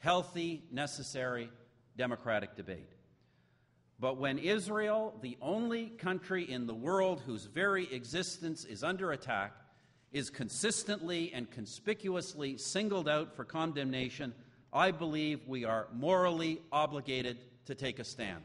healthy, necessary, democratic debate. But when Israel, the only country in the world whose very existence is under attack, is consistently and conspicuously singled out for condemnation, I believe we are morally obligated to take a stand.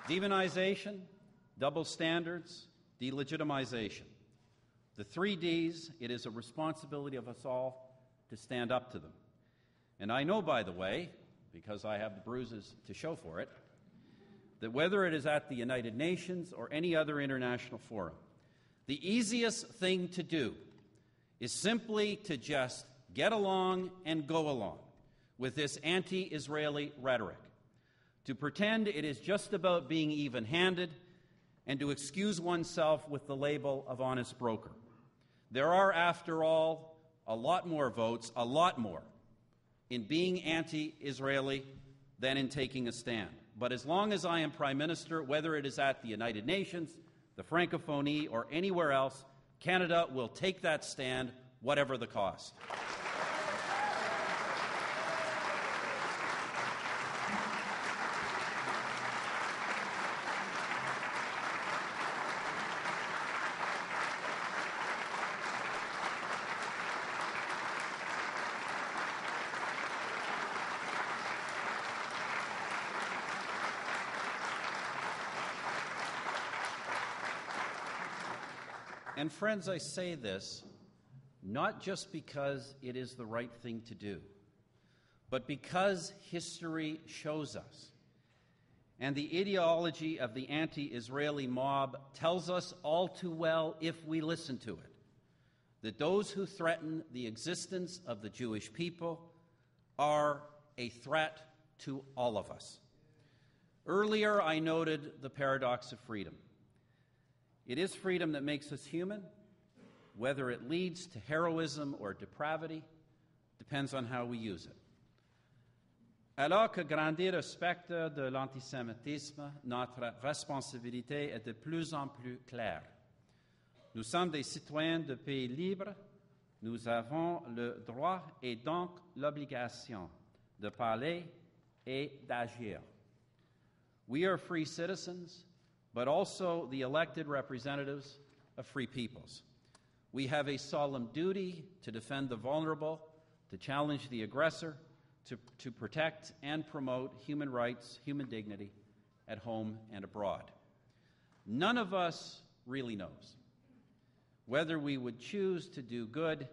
Demonization, double standards, delegitimization. The 3 Ds, it is a responsibility of us all to stand up to them. And I know, by the way, because I have the bruises to show for it, that whether it is at the United Nations or any other international forum, the easiest thing to do is simply to just get along and go along with this anti-Israeli rhetoric, to pretend it is just about being even-handed, and to excuse oneself with the label of honest broker. There are, after all, a lot more votes, a lot more, in being anti-Israeli than in taking a stand. But as long as I am Prime Minister, whether it is at the United Nations, the Francophonie, or anywhere else, Canada will take that stand, whatever the cost. And friends, I say this not just because it is the right thing to do, but because history shows us, and the ideology of the anti-Israeli mob tells us all too well, if we listen to it, that those who threaten the existence of the Jewish people are a threat to all of us. Earlier, I noted the paradox of freedom. It is freedom that makes us human. Whether it leads to heroism or depravity depends on how we use it. Alors que grandir au spectre de l'antisémitisme, notre responsabilité est de plus en plus claire. Nous sommes des citoyens de pays libres. Nous avons le droit et donc l'obligation de parler et d'agir. We are free citizens, but also the elected representatives of free peoples. We have a solemn duty to defend the vulnerable, to challenge the aggressor, to protect and promote human rights, human dignity at home and abroad. None of us really knows whether we would choose to do good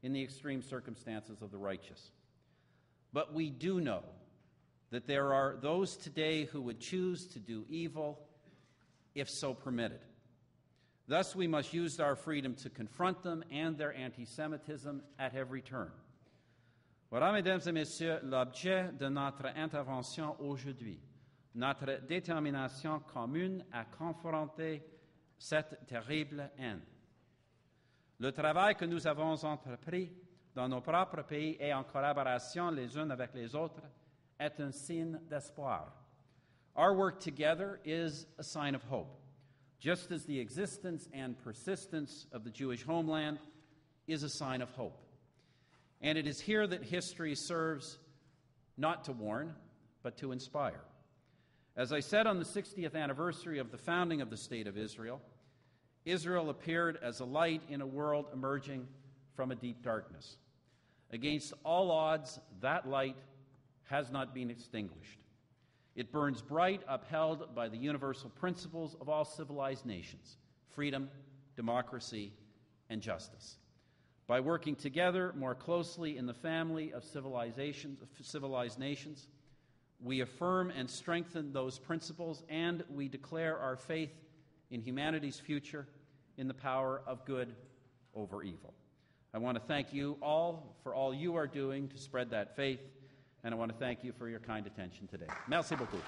in the extreme circumstances of the righteous. But we do know that there are those today who would choose to do evil if so permitted. Thus, we must use our freedom to confront them and their anti-Semitism at every turn. Voilà, mesdames et messieurs, l'objet de notre intervention aujourd'hui, notre détermination commune à confronter cette terrible haine. Le travail que nous avons entrepris dans nos propres pays et en collaboration les uns avec les autres est un signe d'espoir. Our work together is a sign of hope, just as the existence and persistence of the Jewish homeland is a sign of hope. And it is here that history serves not to warn, but to inspire. As I said on the 60th anniversary of the founding of the State of Israel, Israel appeared as a light in a world emerging from a deep darkness. Against all odds, that light has not been extinguished. It burns bright, upheld by the universal principles of all civilized nations: freedom, democracy, and justice. By working together more closely in the family of civilized nations, we affirm and strengthen those principles, and we declare our faith in humanity's future in the power of good over evil. I want to thank you all for all you are doing to spread that faith, and I want to thank you for your kind attention today. Merci beaucoup.